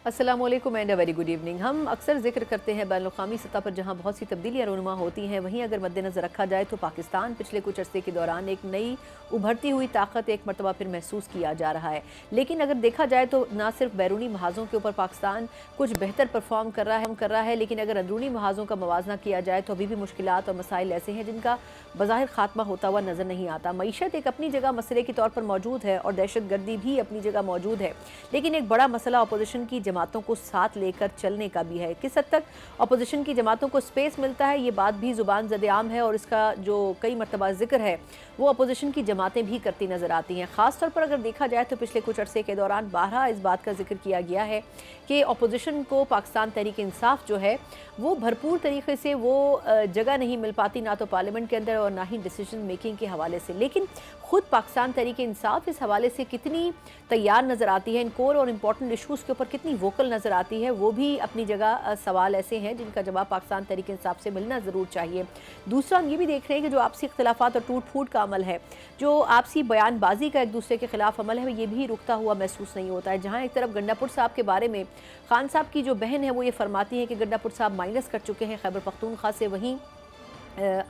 अस्सलाम वालेकुम and a very good evening. हम अक्सर जिक्र करते हैं बैनुल अक़वामी सतह पर जहाँ बहुत सी तब्दीलियाँ रूनुमा होती हैं, वहीं अगर मद्देनज़र रखा जाए तो पाकिस्तान पिछले कुछ अरसे के दौरान एक नई उभरती हुई ताकत एक मरतबा फिर महसूस किया जा रहा है। लेकिन अगर देखा जाए तो ना सिर्फ बैरूनी महाज़ों के ऊपर पाकिस्तान कुछ बेहतर परफॉर्म कर रहा है, लेकिन अगर अंदरूनी महाज़ों का मवाजना किया जाए तो अभी भी मुश्किलात और मसाइल ऐसे हैं जिनका बज़ाहिर खात्मा होता हुआ नज़र नहीं आता। मईशत एक अपनी जगह मसले के तौर पर मौजूद है और दहशत गर्दी भी अपनी जगह मौजूद है, लेकिन एक बड़ा मसला अपोजिशन की जमातों को साथ लेकर चलने का भी है। किस हद तक अपोजिशन की जमातों को स्पेस मिलता है, ये बात भी ज़ुबान ज़द-ए-आम है और इसका जो कई मरतबा जिक्र है वो अपोजिशन की जमातें भी करती नज़र आती हैं। ख़ास तौर पर अगर देखा जाए तो पिछले कुछ अरसे के दौरान बारहा इस बात का जिक्र किया गया है कि अपोजिशन को पाकिस्तान तहरीक इंसाफ जो है वो भरपूर तरीके से वो जगह नहीं मिल पाती, ना तो पार्लियामेंट के अंदर और ना ही डिसीजन मेकिंग के हवाले से। लेकिन ख़ुद पाकिस्तान तहरीक इंसाफ इस हवाले से कितनी तैयार नज़र आती है, इन कोर और इम्पॉर्टेंट इशूज़ के ऊपर कितनी वोकल नज़र आती है, वो भी अपनी जगह सवाल ऐसे हैं जिनका जवाब पाकिस्तान तहरीक इंसाफ से मिलना ज़रूर चाहिए। दूसरा हम ये भी देख रहे हैं कि जो आपसी इख्तिलाफ़ात और टूट फूट का अमल है, जो आपसी बयानबाजी का एक दूसरे के खिलाफ अमल है, ये भी रुकता हुआ महसूस नहीं होता है। जहाँ एक तरफ गंडापुर साहब के बारे में खान साहब की जो बहन है वो ये फरमाती हैं कि गंडापुर साहब माइनस कर चुके हैं खैबर पख्तूनख्वा से, वहीं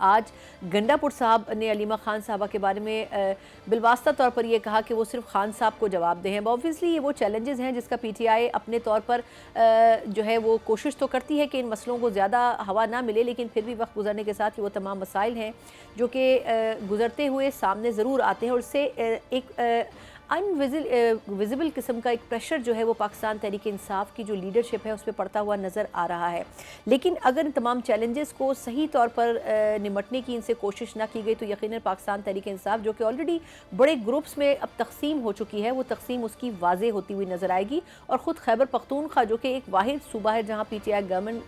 आज गंडापुर साहब ने अलीमा खान साहबा के बारे में बिलवास्ता तौर पर यह कहा कि वो सिर्फ खान साहब को जवाब दे हैं। ऑब्वियसली ये वो चैलेंजेस हैं जिसका पीटीआई अपने तौर पर जो है वो कोशिश तो करती है कि इन मसलों को ज़्यादा हवा ना मिले, लेकिन फिर भी वक्त गुजरने के साथ ही वो तमाम मसाइल हैं जो कि गुजरते हुए सामने ज़रूर आते हैं और इससे एक विजिबल किस्म का एक प्रेशर जो है वो पाकिस्तान तहरीक इंसाफ की जो लीडरशिप है उस पर पड़ता हुआ नज़र आ रहा है। लेकिन अगर इन तमाम चैलेंजेस को सही तौर पर निमटने की इनसे कोशिश ना की गई तो यकीनन पाकिस्तान तहरीक इंसाफ जो कि ऑलरेडी बड़े ग्रुप्स में अब तकसीम हो चुकी है, वो तकसीम उसकी वाज़े होती हुई नज़र आएगी। और ख़ुद खैबर पख्तूनख्वा जो कि एक वाहिद सूबा है जहाँ पीटीआई गवर्नमेंट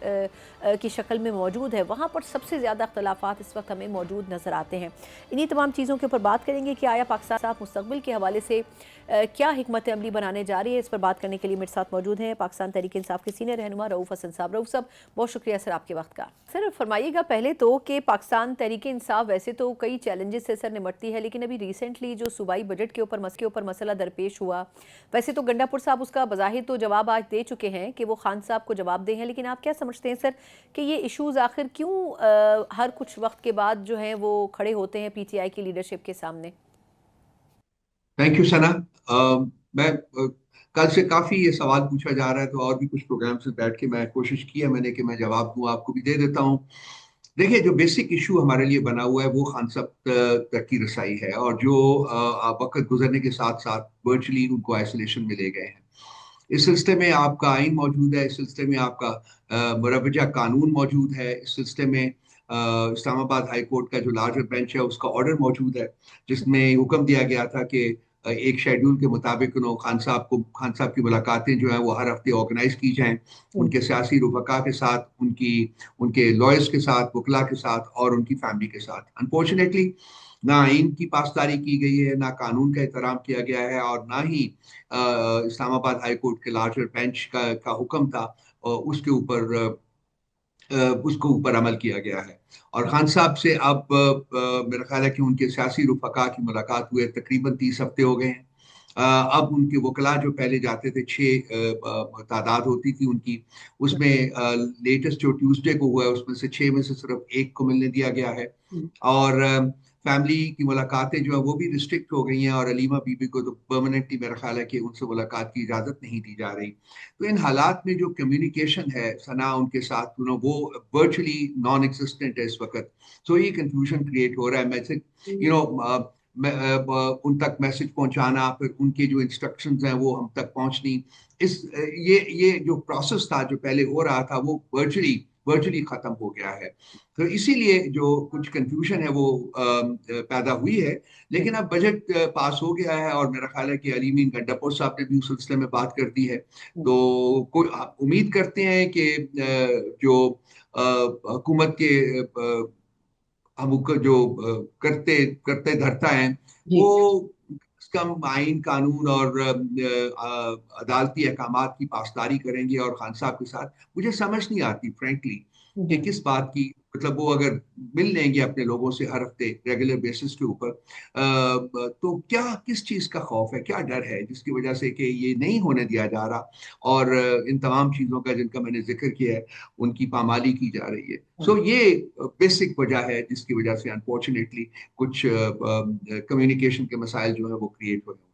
की शक्ल में मौजूद है, वहाँ पर सबसे ज़्यादा अख्तिलाफ़ात इस वक्त हमें मौजूद नज़र आते हैं। इन्हीं तमाम चीज़ों के ऊपर बात करेंगे कि आया पाकिस्तान साफ मुस्तक़बिल के हवाले से क्या हिकमत अमली बनाने जा रही है। इस पर बात करने के लिए मेरे साथ मौजूद हैं पाकिस्तान तहरीक इंसाफ के सीनियर रहनुमा रऊफ़ हसन साहब। रऊफ़ साहब बहुत शुक्रिया सर आपके वक्त का। सर फरमाइएगा पहले तो कि पाकिस्तान तहरीक इंसाफ वैसे तो कई चैलेंजेस से सर निमटती है, लेकिन अभी रिसेंटली जो सूबाई बजट के ऊपर मसला दरपेश हुआ, वैसे तो गंडापुर साहब उसका बज़ाहिर तो जवाब आज दे चुके हैं कि वो खान साहब को जवाब दे हैं, लेकिन आप क्या समझते हैं सर कि ये इशूज़ आखिर क्यों हर कुछ वक्त के बाद जो हैं वो खड़े होते हैं पीटीआई की लीडरशिप के सामने? थैंक यू सना। मैं कल से काफी ये सवाल पूछा जा रहा है, तो और भी कुछ प्रोग्राम से बैठ के मैं कोशिश की है मैंने कि मैं जवाब दूं, आपको भी दे देता हूं। देखिए, जो बेसिक इशू हमारे लिए बना हुआ है वो खान साहब तक की रसाई है, और जो वक्त गुजरने के साथ साथ वर्चुअली उनको आइसोलेशन में ले गए हैं। इस सिलसिले में आपका आइन मौजूद है, इस सिलसिले में आपका मुरवजा कानून मौजूद है, इस सिलसिले में इस्लामाबाद हाई कोर्ट का जो लार्जर बेंच है उसका ऑर्डर मौजूद है, जिसमें हुक्म दिया गया था कि एक शेड्यूल के मुताबिक खान साहब की मुलाकातें जो है वो हर हफ्ते ऑर्गेनाइज की जाएं, उनके सियासी रुफका के साथ, उनके लॉयर्स के साथ, वकला के साथ और उनकी फैमिली के साथ। अनफॉर्चुनेटली ना आइन की पासदारी की गई है, ना कानून का एहतराम किया गया है, और ना ही इस्लामाबाद हाई कोर्ट के लार्जर बेंच का हुक्म था उसको ऊपर अमल किया गया है। और खान साहब से अब मेरा ख्याल है कि उनके सियासी रुफका की मुलाकात हुए तकरीबन 30 हफ्ते हो गए हैं। अब उनके वकला जो पहले जाते थे, 6 तादाद होती थी उनकी, उसमें लेटेस्ट जो ट्यूसडे को हुआ है उसमें से 6 में से सिर्फ एक को मिलने दिया गया है। और फैमिली की मुलाकातें जो है वो भी रिस्ट्रिक्ट हो गई हैं, और अलीमा बीबी को तो परमानेंटली मेरा ख्याल है कि उनसे मुलाकात की इजाज़त नहीं दी जा रही। तो इन हालात में जो कम्युनिकेशन है सना उनके साथ वो वर्चुअली नॉन एग्जिस्टेंट है इस वक्त। सो ये कंफ्यूजन क्रिएट हो रहा है। मैसेज उन तक मैसेज पहुंचाना, फिर उनके जो इंस्ट्रक्शंस हैं वो हम तक पहुंचनी, इस ये जो प्रोसेस था जो पहले हो रहा था वो वर्चुअली खत्म हो गया है। तो इसीलिए जो कुछ कंफ्यूजन है वो पैदा हुई है। लेकिन अब बजट पास हो गया है, और मेरा ख्याल है कि अलीमीन गंडापुर साहब ने भी उस सिलसिले में बात कर दी है। तो कोई उम्मीद करते हैं कि जो हुकूमत के हम जो करते करते धरता है वो कम आइन कानून और अदालती अहकामात की पासदारी करेंगे। और खान साहब के साथ मुझे समझ नहीं आती फ्रेंकली कि किस बात की मतलब वो अगर मिल लेंगे अपने लोगों से हर हफ्ते रेगुलर बेसिस के ऊपर, तो क्या किस चीज का खौफ है, क्या डर है जिसकी वजह से कि ये नहीं होने दिया जा रहा, और इन तमाम चीजों का जिनका मैंने जिक्र किया है उनकी पामाली की जा रही है। सो ये बेसिक वजह है जिसकी वजह से अनफॉर्चुनेटली कुछ कम्युनिकेशन के मसाइल जो है वो क्रिएट हो रहे हैं।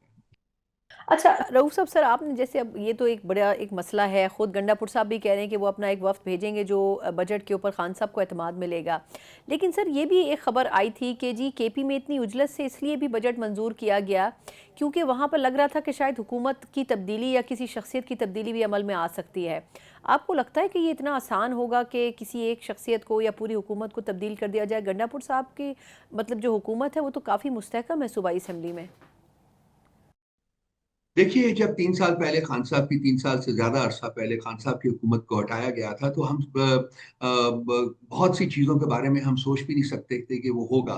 अच्छा रऊफ साहब, सर आपने जैसे, अब ये तो एक बड़ा एक मसला है, ख़ुद गंडापुर साहब भी कह रहे हैं कि वो अपना एक वफ्द भेजेंगे जो बजट के ऊपर खान साहब को एतमाद मिलेगा। लेकिन सर ये भी एक ख़बर आई थी कि जी केपी में इतनी उजलत से इसलिए भी बजट मंजूर किया गया क्योंकि वहाँ पर लग रहा था कि शायद हुकूमत की तब्दीली या किसी शख्सियत की तब्दीली भी अमल में आ सकती है। आपको लगता है कि ये इतना आसान होगा कि किसी एक शख्सियत को या पूरी हुकूमत को तब्दील कर दिया जाए? गंडापुर साहब की मतलब जो हुकूमत है वो तो काफ़ी मुस्तहकम है सूबाई असम्बली में। देखिए, जब 3 साल पहले खान साहब की, 3 साल से ज्यादा अरसा पहले खान साहब की हुकूमत को हटाया गया था, तो हम बहुत सी चीजों के बारे में हम सोच भी नहीं सकते थे कि वो होगा।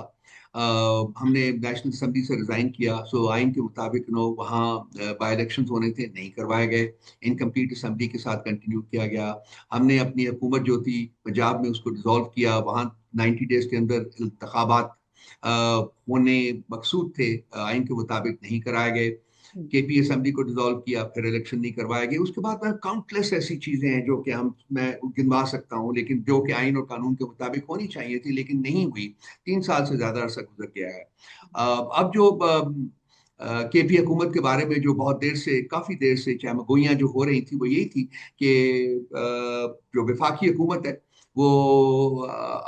हमने नेशनल असम्बली से रिजाइन किया, सो आइन के मुताबिक वहाँ बाई इलेक्शन होने थे, नहीं करवाए गए, इनकम्प्लीट असम्बली के साथ कंटिन्यू किया गया। हमने अपनी हुकूमत जो थी पंजाब में उसको डिसॉल्व किया, वहाँ 90 डेज के अंदर इंतखाबात होने मकसूद थे, आइन के मुताबिक नहीं कराए गए। केपी असेंबली को डिसॉल्व किया, फिर इलेक्शन नहीं करवाए गए। उसके बाद काउंटलेस ऐसी चीजें हैं जो कि मैं गिनवा सकता हूँ, लेकिन जो कि आइन और कानून के मुताबिक होनी चाहिए थी लेकिन नहीं हुई। 3 साल से ज्यादा अरसा गुजर गया है। अब जो केपी हुकूमत के बारे में जो बहुत देर से, काफी देर से चहमगोइयां जो हो रही थी वो यही थी कि जो वफाकी हुकूमत है वो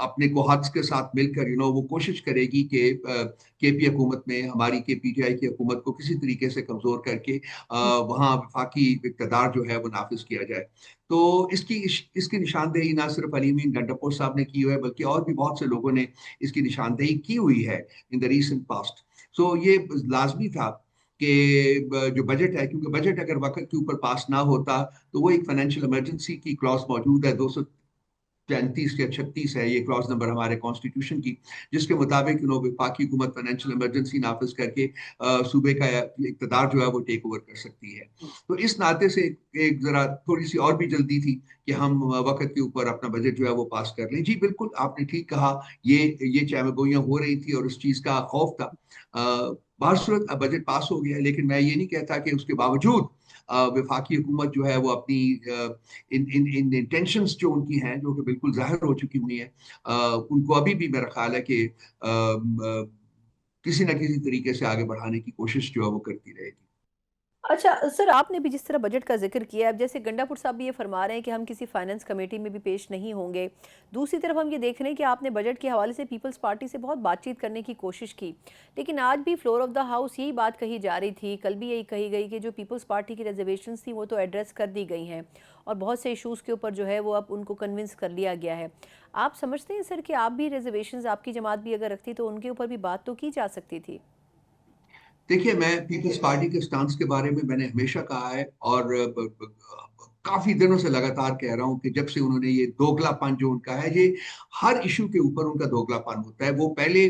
अपने कोहत्स के साथ मिलकर वो कोशिश करेगी कि केपी हुकूमत में हमारी केपीटीआई की हुकूमत को किसी तरीके से कमजोर करके वहाँ वफाकी इक़्तिदार जो है वो नाफिज किया जाए। तो इसकी निशानदेही ना सिर्फ अलीमीन गंडापुर साहब ने की हुई है, बल्कि और भी बहुत से लोगों ने इसकी निशानदेही की हुई है इन द रीसेंट पास्ट। सो ये लाजमी था कि जो बजट है, क्योंकि बजट अगर वक्त के ऊपर पास ना होता तो वो एक फाइनेंशियल इमरजेंसी की क्लॉज मौजूद है, 235 या 36 है ये क्लॉज नंबर हमारे कॉन्स्टिट्यूशन की, जिसके मुताबिक वफाकी हुकूमत फाइनेंशियल इमरजेंसी नाफिज करके सूबे का इक़्तिदार जो है वो टेक ओवर कर सकती है। तो इस नाते से एक जरा थोड़ी सी और भी जल्दी थी कि हम वक्त के ऊपर अपना बजट जो है वो पास कर लें। जी बिल्कुल, आपने ठीक कहा, ये चहमगोइयां हो रही थी और उस चीज का खौफ था। बासूरत अब बजट पास हो गया, लेकिन मैं ये नहीं कहता कि उसके बावजूद वफाकी हुकूमत जो है वो अपनी इन इन इन इंटेंशंस जो उनकी हैं, जो कि बिल्कुल जाहिर हो चुकी हुई हैं, उनको अभी भी मेरा ख्याल है कि किसी न किसी तरीके से आगे बढ़ाने की कोशिश जो है वो करती रहेगी। अच्छा सर, आपने भी जिस तरह बजट का जिक्र किया है, अब जैसे गंडापुर साहब भी ये फरमा रहे हैं कि हम किसी फाइनेंस कमेटी में भी पेश नहीं होंगे। दूसरी तरफ हम ये देख रहे हैं कि आपने बजट के हवाले से पीपल्स पार्टी से बहुत बातचीत करने की कोशिश की, लेकिन आज भी फ्लोर ऑफ द हाउस यही बात कही जा रही थी, कल भी यही कही गई कि जो पीपल्स पार्टी की रिजर्वेशन थी वो तो एड्रेस कर दी गई हैं और बहुत से इशूज़ के ऊपर जो है वो अब उनको कन्विंस कर लिया गया है। आप समझते हैं सर कि आप भी रिजर्वेशन, आपकी जमात भी अगर रखती तो उनके ऊपर भी बात तो की जा सकती थी? देखिए, मैं पीपल्स पार्टी के स्टांस के बारे में मैंने हमेशा कहा है, और काफी दिनों से लगातार कह रहा हूं कि जब से उन्होंने ये दोगलापन जो उनका है, ये हर इशू के ऊपर उनका दोगलापन होता है। वो पहले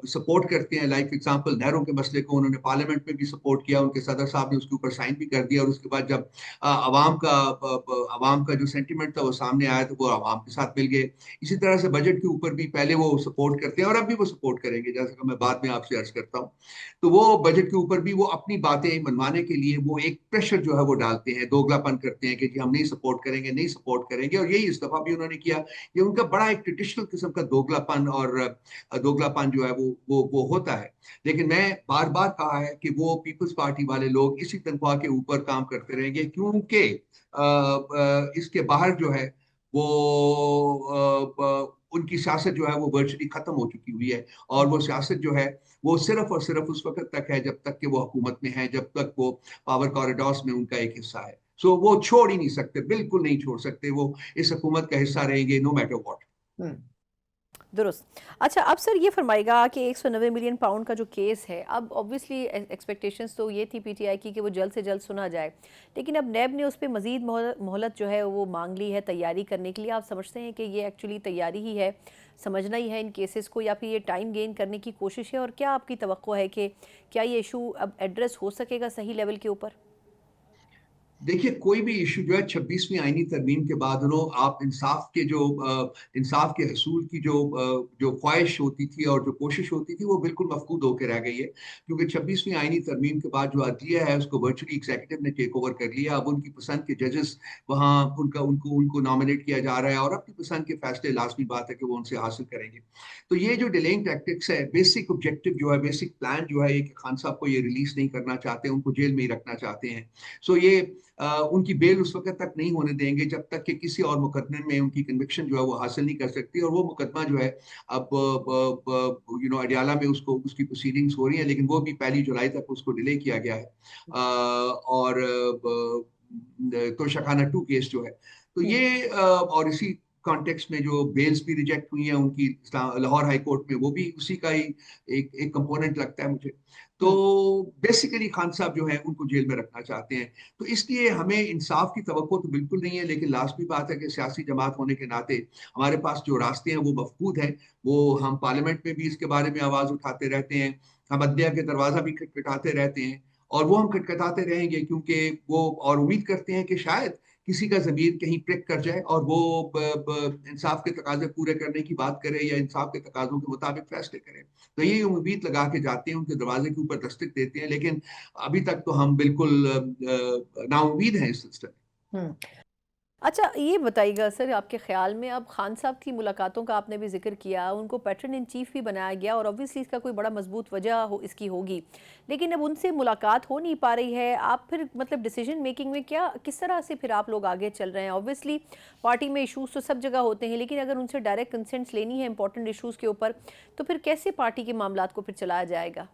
सपोर्ट करते हैं, लाइक एग्जांपल नहरों के मसले को उन्होंने पार्लियामेंट में भी सपोर्ट किया, उनके सदर साहब ने उसके ऊपर साइन भी कर दिया, और उसके बाद जब अवाम का जो सेंटिमेंट था वो सामने आया तो वो अवाम के साथ मिल गए। इसी तरह से बजट के ऊपर भी पहले वो सपोर्ट करते हैं और अब भी वो सपोर्ट करेंगे, जैसा कि मैं बाद में आपसे अर्ज करता हूँ। तो वो बजट के ऊपर भी वो अपनी बातें मनवाने के लिए वो एक प्रेशर जो है वो डालते हैं, दोगलापन करते हैं कि जी हम नहीं सपोर्ट करेंगे, नहीं सपोर्ट करेंगे, और यही इस दफा भी उन्होंने किया। ये उनका बड़ा एक ट्रेडिशनल किस्म का दोगलापन, और दोगलापन जो है वो होता है। लेकिन मैं बार बार कहा है कि वो पीपल्स पार्टी वाले लोग इसी तनख्वाह के ऊपर काम करते रहेंगे, क्योंकि इसके बाहर जो है वो उनकी सियासत जो है वो वर्चुअली खत्म हो चुकी हुई है। और वो सियासत जो है वो सिर्फ और सिर्फ उस वक्त तक है जब तक कि वो हुकूमत में है, जब तक वो पावर कॉरिडोर्स में उनका एक हिस्सा है। सो वो छोड़ ही नहीं सकते, बिल्कुल नहीं छोड़ सकते, वो इस हुकूमत का हिस्सा रहेंगे नो मैटर व्हाट। दुरुस्त। अच्छा, अब सर ये फरमाएगा कि 190 मिलियन पाउंड का जो केस है, अब ऑब्वियसली एक्सपेक्टेशंस तो ये थी पीटीआई की कि वो जल्द से जल्द सुना जाए, लेकिन अब नैब ने उस पर मजीद मोहलत जो है वो मांग ली है तैयारी करने के लिए। आप समझते हैं कि ये एक्चुअली तैयारी ही है, समझना ही है इन केसेस को, या फिर ये टाइम गेन करने की कोशिश है? और क्या आपकी तवक्को है कि क्या ये इशू अब एड्रेस हो सकेगा सही लेवल के ऊपर? देखिए, कोई भी इशू जो है 26वीं आईनी तरमीम के बाद आप इंसाफ के जो इंसाफ के हसूल की जो ख्वाहिश होती थी और जो कोशिश होती थी, वो बिल्कुल मफकूद होकर रह गई है। क्योंकि 26वीं आईनी तरमीम के बाद जो अदलिया है उसको वर्चुअली एग्जीक्यूटिव ने टेक ओवर कर लिया। अब उनकी पसंद के जजेस वहाँ उनका उनको उनको नॉमिनेट किया जा रहा है और अपनी पसंद के फैसले लाजमी बात है कि वो उनसे हासिल करेंगे। तो ये जो डिलेइंग टैक्टिक्स है, बेसिक ऑब्जेक्टिव जो है, बेसिक प्लान जो है, ये कि खान साहब को ये रिलीज नहीं करना चाहते, उनको जेल में ही रखना चाहते हैं। सो ये उनकी बेल उस वक्त तक नहीं होने देंगे जब तक कि किसी और मुकदमे में उनकी कन्विक्शन जो है वो हासिल नहीं कर सकती। और वो मुकदमा जो है अब अडियाला में उसको उसकी प्रोसीडिंग्स हो रही है, लेकिन वो भी 1 जुलाई तक उसको डिले किया गया है। और तो शखाना 2 केस जो है, तो ये और इसी कॉन्टेक्स्ट में जो बेल्स भी रिजेक्ट हुई हैं उनकी लाहौर हाई कोर्ट में, वो भी उसी का ही एक कंपोनेंट लगता है मुझे। तो बेसिकली खान साहब जो है उनको जेल में रखना चाहते हैं। तो इसलिए हमें इंसाफ की तवक्को तो बिल्कुल नहीं है, लेकिन लाजमी बात है कि सियासी जमात होने के नाते हमारे पास जो रास्ते हैं वो मफकूद हैं। वो हम पार्लियामेंट में भी इसके बारे में आवाज उठाते रहते हैं, हम अदलिया के दरवाजा भी खटखटाते रहते हैं, और वो हम खटखटाते रहेंगे क्योंकि वो और उम्मीद करते हैं कि शायद किसी का जमीर कहीं प्रिक कर जाए और वो इंसाफ के तकाजे पूरे करने की बात करे या इंसाफ के तकाजों के मुताबिक फैसले करे। तो ये उम्मीद लगा के जाते हैं, उनके दरवाजे के ऊपर दस्तक देते हैं, लेकिन अभी तक तो हम बिल्कुल नाउम्मीद हैं इस सिलसिले में। हम्म। अच्छा, ये बताइएगा सर, आपके ख्याल में अब खान साहब की मुलाकातों का आपने भी जिक्र किया, उनको पैटर्न इन चीफ भी बनाया गया और ऑब्वियसली इसका कोई बड़ा मजबूत वजह इसकी होगी, लेकिन अब उनसे मुलाकात हो नहीं पा रही है। आप फिर मतलब डिसीजन मेकिंग में क्या, किस तरह से फिर आप लोग आगे चल रहे हैं? ऑब्वियसली पार्टी में इशूज़ तो सब जगह होते हैं, लेकिन अगर उनसे डायरेक्ट कंसेंट्स लेनी है इंपॉर्टेंट इशूज़ के ऊपर, तो फिर कैसे पार्टी के मामलात को फिर चलाया जाएगा?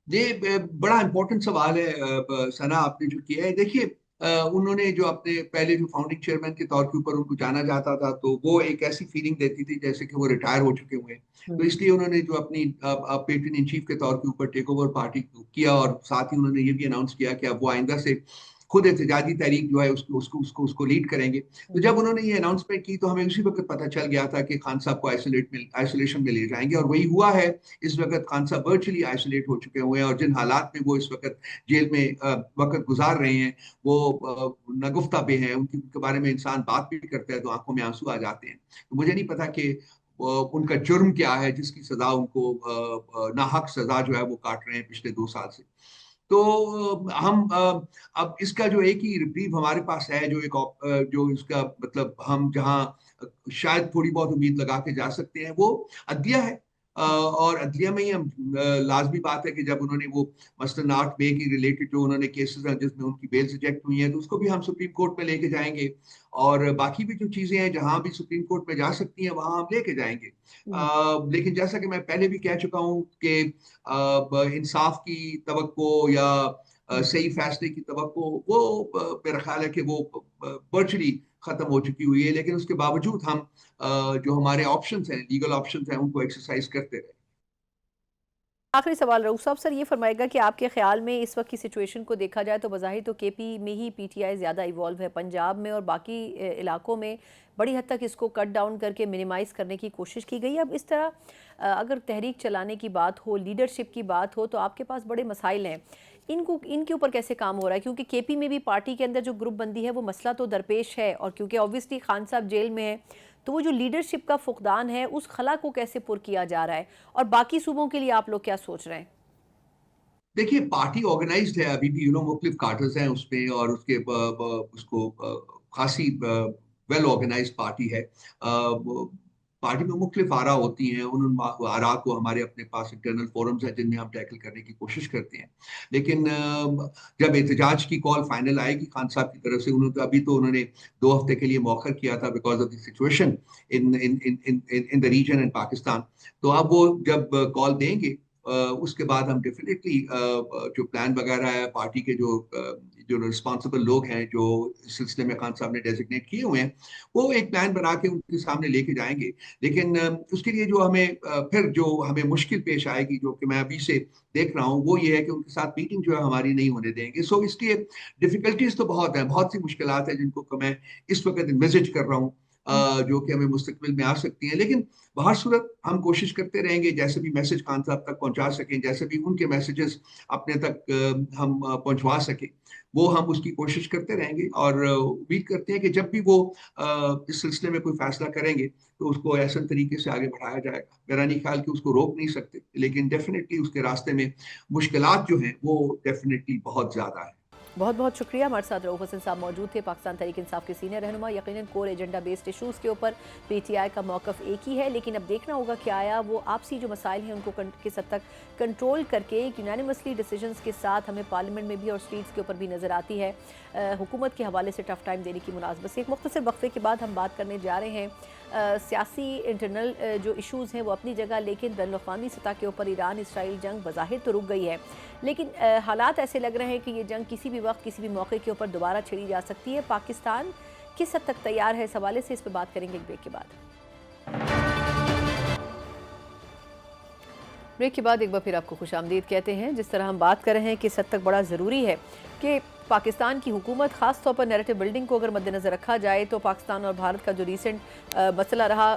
ये बड़ा इंपॉर्टेंट सवाल है सना, आपने जो किया है। देखिए, उन्होंने जो अपने पहले जो फाउंडिंग चेयरमैन के तौर के ऊपर उनको जाना जाता था, तो वो एक ऐसी फीलिंग देती थी जैसे कि वो रिटायर हो चुके हुए हैं। तो इसलिए उन्होंने जो अपनी पेट्रन इन चीफ के तौर के ऊपर टेक ओवर पार्टी किया, और साथ ही उन्होंने ये भी अनाउंस किया कि अब वो आइंदा से खुद एहतजाजी तहरीक जो है उसको उसको उसको उसको लीड करेंगे। तो जब उन्होंने ये अनाउंसमेंट की तो हमें उसी वक्त पता चल गया था कि खान साहब को आइसोलेशन में ले जाएंगे, और वही हुआ है। इस वक्त खान साहब वर्चुअली आइसोलेट हो चुके हुए हैं, और जिन हालात में वो इस वक्त जेल में वक्त गुजार रहे हैं वो नगुफ्ता पे हैं। उनके बारे में इंसान बात भी करता है तो आंखों में आंसू आ जाते हैं। तो मुझे नहीं पता कि उनका जुर्म क्या है जिसकी सजा उनको नाहक सजा जो है वो काट रहे हैं पिछले 2 साल से। तो हम अब इसका जो एक ही रिप्रीव हमारे पास है, जो इसका मतलब हम जहां शायद थोड़ी बहुत उम्मीद लगा के जा सकते हैं, वो अदलिया है। और अदलिया में ही हम लाजमी बात है कि जब उन्होंने वो मसलन 8 मई की रिलेटेड जो उन्होंने केसेस हैं जिसमें उनकी बेल रिजेक्ट हुई है, तो उसको भी हम सुप्रीम कोर्ट में लेके जाएंगे। और बाकी भी जो चीजें हैं जहां भी सुप्रीम कोर्ट में जा सकती हैं वहां हम लेके जाएंगे। लेकिन जैसा कि मैं पहले भी कह चुका हूं कि इंसाफ की तवक्को या सही फैसले की तवक्को वो मेरा ख्याल है कि वो वर्चुअली खत्म हो चुकी हुई है। लेकिन उसके बावजूद हम जो हमारे ऑप्शंस हैं, लीगल ऑप्शंस हैं, उनको एक्सरसाइज करते रहे। आखिरी सवाल रऊफ साहब, सर ये फरमाएगा कि आपके ख्याल में इस वक्त की सिचुएशन को देखा जाए तो बज़ाहिर तो केपी में ही पीटीआई ज़्यादा इवॉल्व है, पंजाब में और बाकी इलाकों में बड़ी हद तक इसको कट डाउन करके मिनिमाइज़ करने की कोशिश की गई है। अब इस तरह अगर तहरीक चलाने की बात हो, लीडरशिप की बात हो, तो आपके पास बड़े मसाइल हैं। इनके ऊपर कैसे काम हो रहा है? क्योंकि केपी में भी पार्टी के अंदर जो ग्रुप बंदी है वो मसला तो दरपेश है, और क्योंकि ऑब्वियसली खान साहब जेल में है, तो वो जो लीडरशिप का फुकदान है उस खला को कैसे पुर किया जा रहा है, और बाकी सूबों के लिए आप लोग क्या सोच रहे हैं? देखिए, पार्टी ऑर्गेनाइज्ड है अभी भी, मुख्तलिफ कार्टर्स हैं उसमें, और उसके उसको खासी वेल ऑर्गेनाइज्ड पार्टी है। पार्टी में मुख्तलिफ आरा होती हैं, उन आरा को हमारे अपने पास इंटरनल फोरम्स हैं जिनमें हम टैकल करने की कोशिश करते हैं। लेकिन जब एहतजाज की कॉल फाइनल आएगी खान साहब की तरफ से, उन्होंने 2 हफ्ते के लिए मौखर किया था because of the situation in in in in in the region in Pakistan. तो अब वो जब कॉल देंगे उसके बाद हम डेफिनेटली जो प्लान वगैरह है, पार्टी के जो रिस्पॉन्सिबल लोग हैं जो इस सिलसिले में खान साहब ने डेजिग्नेट किए हुए हैं, वो एक प्लान बना के उनके सामने लेके जाएंगे। लेकिन उसके लिए जो हमें मुश्किल पेश आएगी, जो कि मैं अभी से देख रहा हूँ, वो ये है कि उनके साथ मीटिंग जो है हमारी नहीं होने देंगे। सो इसलिए डिफिकल्टीज तो बहुत है, बहुत सी मुश्किलात हैं जिनको मैं इस वक्त इन्विजिट कर रहा हूँ। जो कि हमें मुस्तकबिल में आ सकती हैं। लेकिन बाहर सूरत हम कोशिश करते रहेंगे जैसे भी मैसेज खान साहब तक पहुंचा सकें, जैसे भी उनके मैसेजेस अपने तक हम पहुंचवा सकें, वो हम उसकी कोशिश करते रहेंगे। और उम्मीद करते हैं कि जब भी वो इस सिलसिले में कोई फैसला करेंगे तो उसको ऐसे तरीके से आगे बढ़ाया जाएगा। मेरा नहीं ख्याल कि उसको रोक नहीं सकते, लेकिन डेफिनेटली उसके रास्ते में मुश्किलात जो हैं वो डेफिनेटली बहुत ज़्यादा है। बहुत बहुत शुक्रिया। हमारे साथ रऊफ हसन साहब मौजूद थे, पाकिस्तान तहरीक इंसाफ के सीनियर रहनुमा। यकीनन कोर एजेंडा बेस्ड इशूज़ के ऊपर पीटीआई का मौक़िफ़ एक ही है, लेकिन अब देखना होगा कि आया वो आपसी जो मसाइल हैं उनको किस हद तक कंट्रोल करके एक यूनानिमसली डिसीजंस के साथ हमें पार्लियामेंट में भी और स्ट्रीट्स के ऊपर भी नज़र आती है हुकूमत के हवाले से टफ टाइम देने की मुनासबत से। एक मुख्तसर वक्फे के बाद हम बात करने जा रहे हैं सियासी इंटरनल जो इशूज़ हैं वो अपनी जगह, लेकिन बैनुल-अक़वामी सतह के ऊपर ईरान इसराइल जंग बज़ाहिर तो रुक गई है, लेकिन हालात ऐसे लग रहे हैं कि ये जंग किसी भी वक्त किसी भी मौके के ऊपर दोबारा छिड़ी जा सकती है। पाकिस्तान किस हद तक तैयार है, इस हवाले से इस पर बात करेंगे एक ब्रेक के बाद। ब्रेक के बाद एक बार फिर आपको खुशामदीद कहते हैं। जिस तरह हम बात कर रहे हैं कि इस हद तक बड़ा ज़रूरी है कि पाकिस्तान की हुकूमत ख़ास तौर पर नैरेटिव बिल्डिंग को अगर मद्देनज़र रखा जाए तो पाकिस्तान और भारत का जो रीसेंट मसला रहा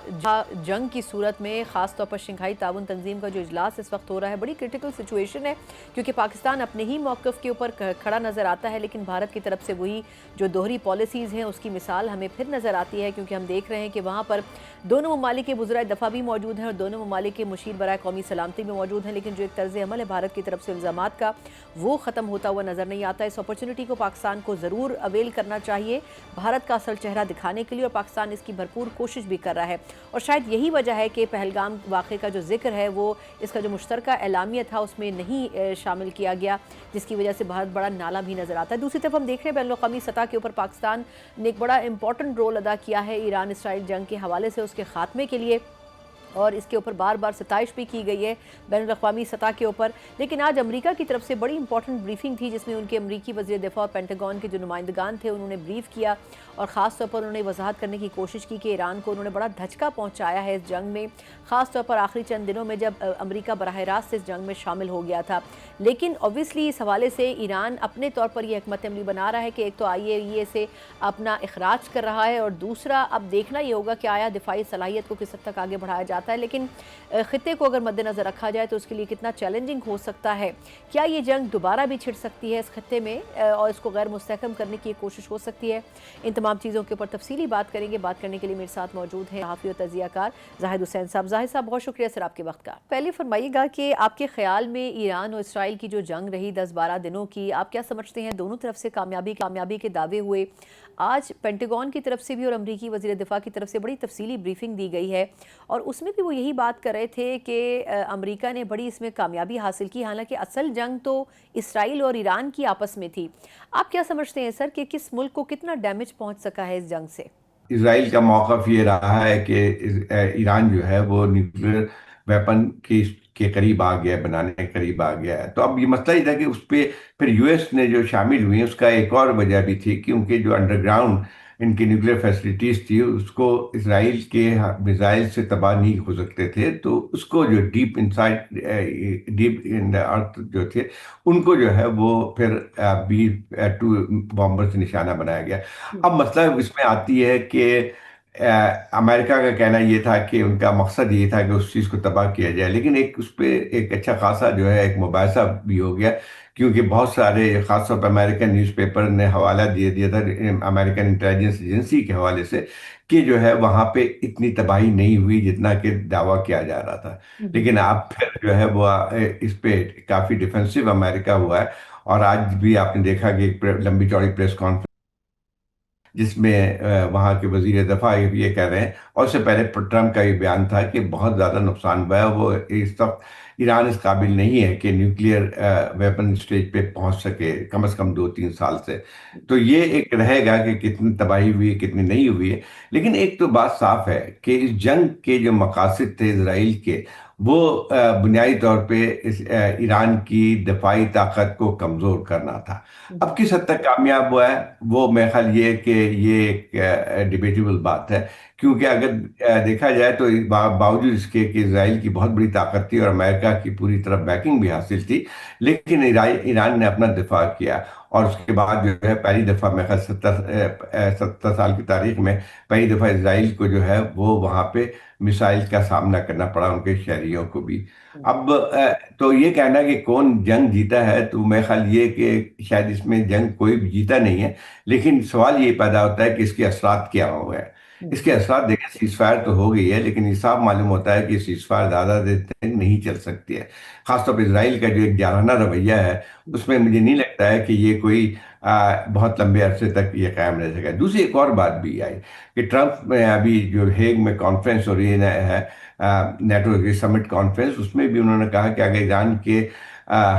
जंग की सूरत में, ख़ास तौर पर शंघाई ताउन तंजीम का जो इजलास इस वक्त हो रहा है, बड़ी क्रिटिकल सिचुएशन है, क्योंकि पाकिस्तान अपने ही मौक़िफ़ के ऊपर खड़ा नज़र आता है, लेकिन भारत की तरफ से वही जो दोहरी पॉलिसीज़ हैं उसकी मिसाल हमें फिर नज़र आती है, क्योंकि हम देख रहे हैं कि वहाँ पर दोनों ममालिक के वज़राए दफ़ा भी मौजूद हैं और दोनों ममालिक के मुशीर बराए कौमी सलामती में मौजूद हैं, लेकिन जो एक तर्ज़ अमल है भारत की तरफ से इल्ज़ामात का, वो ख़त्म होता हुआ नज़र नहीं आता। इस अपॉर्चुनिटी को पाकिस्तान को ज़रूर अवेल करना चाहिए भारत का असल चेहरा दिखाने के लिए, और पाकिस्तान इसकी भरपूर कोशिश भी कर रहा है। और शायद यही वजह है कि पहलगाम वाक़े का जो जिक्र है वो इसका जो मुश्तरका एलामिया था उसमें नहीं शामिल किया गया, जिसकी वजह से बहुत बड़ा नाला भी नज़र आता है। दूसरी तरफ हम देख रहे हैं बैनुल-अक़वामी सतह के ऊपर पाकिस्तान ने एक बड़ा इंपॉर्टेंट रोल अदा किया है ईरान इसराइल जंग के हवाले से, उसके ख़ात्मे के लिए, और इसके ऊपर बार बार सताइश भी की गई है बैनुल-अक़वामी सतह के ऊपर। लेकिन आज अमेरिका की तरफ से बड़ी इंपॉर्टेंट ब्रीफिंग थी, जिसमें उनके अमरीकी वज़ीर दिफ़ा और पेंटागन के जो नुमाइंदगान थे उन्होंने ब्रीफ किया, और ख़ास तौर पर उन्होंने वजाहत करने की कोशिश की कि ईरान को उन्होंने बड़ा धचका पहुँचाया है इस जंग में, ख़ास तौर पर आखिरी चंद दिनों में जब अमरीका बराह रास्त इस जंग में शामिल हो गया था। लेकिन ऑब्वियसली इस हवाले से ईरान अपने तौर पर यह हिकमत अमली बना रहा है कि एक तो IAEA से अपना इखराज कर रहा है, और दूसरा अब देखना ये होगा कि आया दिफाई सलाहियत को किस हद तक आगे बढ़ाया जाता है। लेकिन खित्ते को अगर मद्देनज़र रखा जाए तो उसके लिए कितना चैलेंजिंग हो सकता है, क्या ये जंग दोबारा भी छिड़ सकती है इस खित्ते में और इसको गैर मुस्तहकम करने की कोशिश हो सकती है। इन तमाम चीज़ों के ऊपर तफसीली बात करेंगे। बात करने के लिए मेरे साथ मौजूद हैं सहाफ़ी और तज़ियाकार ज़ाहिद हुसैन साहब। ज़ाहिद साहब, बहुत शुक्रिया सर आपके वक्त का। पहले फरमाइएगा कि आपके ख्याल में ईरान और इसराइल की जो जंग रही 10-12 दिनों की, आप क्या समझते हैं? दोनों तरफ से कामयाबी के दावे हुए। आज पेंटागन की तरफ से भी और अमरीकी वज़ीर दिफ़ा की तरफ से बड़ी तफसीली ब्रीफिंग दी गई है, और उसमें भी वो यही बात कर रहे थे कि अमरीका ने बड़ी इसमें कामयाबी हासिल की, हालांकि असल जंग तो इसराइल और ईरान की आपस में थी। आप क्या समझते हैं सर कि किस मुल्क को कितना डैमेज पहुंच सका है इस जंग से? इसराइल का मौक़िफ़ ये रहा है कि ईरान जो है वो न्यूक्लियर वेपन के करीब आ गया, बनाने के करीब आ गया है। तो अब ये मसला ये था कि उस पर फिर US ने जो शामिल हुई, उसका एक और वजह भी थी कि उनके जो अंडरग्राउंड इनकी न्यूक्लियर फैसिलिटीज़ थी उसको इसराइल के मिसाइल से तबाह नहीं हो सकते थे, तो उसको जो डीप इन द अर्थ जो थे उनको जो है वो फिर B-2 बॉम्बर से निशाना बनाया गया। अब मसला इसमें आती है कि अमेरिका का कहना ये था कि उनका मकसद ये था कि उस चीज़ को तबाह किया जाए, लेकिन एक उस पर एक अच्छा खासा जो है एक मुबाहिसा भी हो गया, क्योंकि बहुत सारे खासतौर पर अमेरिकन न्यूज़पेपर ने हवाला दिया था अमेरिकन इंटेलिजेंस एजेंसी के हवाले से कि जो है वहाँ पे इतनी तबाही नहीं हुई जितना कि दावा किया जा रहा था। लेकिन अब फिर जो है वो इस पे काफ़ी डिफेंसिव अमेरिका हुआ है, और आज भी आपने देखा कि एक लंबी चौड़ी प्रेस कॉन्फ्रेंस जिसमें वहाँ के वजीर दफा ये कह रहे हैं, और उससे पहले ट्रम्प का ये बयान था कि बहुत ज़्यादा नुकसान हुआ है, वो इस वक्त ईरान इस काबिल नहीं है कि न्यूक्लियर वेपन स्टेज पे पहुंच सके कम से कम 2-3 साल से। तो ये एक रहेगा कि कितनी तबाही हुई है कितनी नहीं हुई है। लेकिन एक तो बात साफ है कि इस जंग के जो मकासद थे इसराइल के, वो बुनियादी तौर पे इस ईरान की दफाई ताकत को कमज़ोर करना था। अब किस हद तक कामयाब हुआ है वो मेरा ख्याल ये कि ये एक डिबेटेबल बात है, क्योंकि अगर देखा जाए तो बावजूद इसके कि इसराइल की बहुत बड़ी ताकत थी और अमेरिका की पूरी तरफ बैकिंग भी हासिल थी, लेकिन ईरान ने अपना दिफा किया। اور اس کے بعد جو ہے پہلی دفعہ میں 70 سال کی تاریخ میں پہلی دفعہ اسرائیل کو جو ہے وہ وہاں پہ میسائل کا سامنا کرنا پڑا، ان کے شہریوں کو بھی۔ اب تو یہ کہنا کہ کون جنگ جیتا ہے، تو میرا خیال یہ کہ شاید اس میں جنگ کوئی بھی جیتا نہیں ہے، لیکن سوال یہ پیدا ہوتا ہے کہ اس کے اثرات کیا ہو گئے۔ اس کے اثرات دیکھیں، سیز فائر تو ہو گئی ہے، لیکن یہ صاف معلوم ہوتا ہے کہ سیز فائر زیادہ دیر تک نہیں چل سکتی ہے۔ خاص طور پہ اسرائیل کا جو ایک جارحانہ رویہ ہے، اس میں مجھے نہیں لگتا ہے کہ یہ کوئی بہت لمبے عرصے تک یہ قائم رہ سکے۔ دوسری ایک اور بات بھی آئی کہ ٹرمپ میں ابھی جو ہیگ میں کانفرنس ہو رہی ہے، نیٹو کی سمٹ کانفرنس، اس میں بھی انہوں نے کہا کہ اگر ایران کے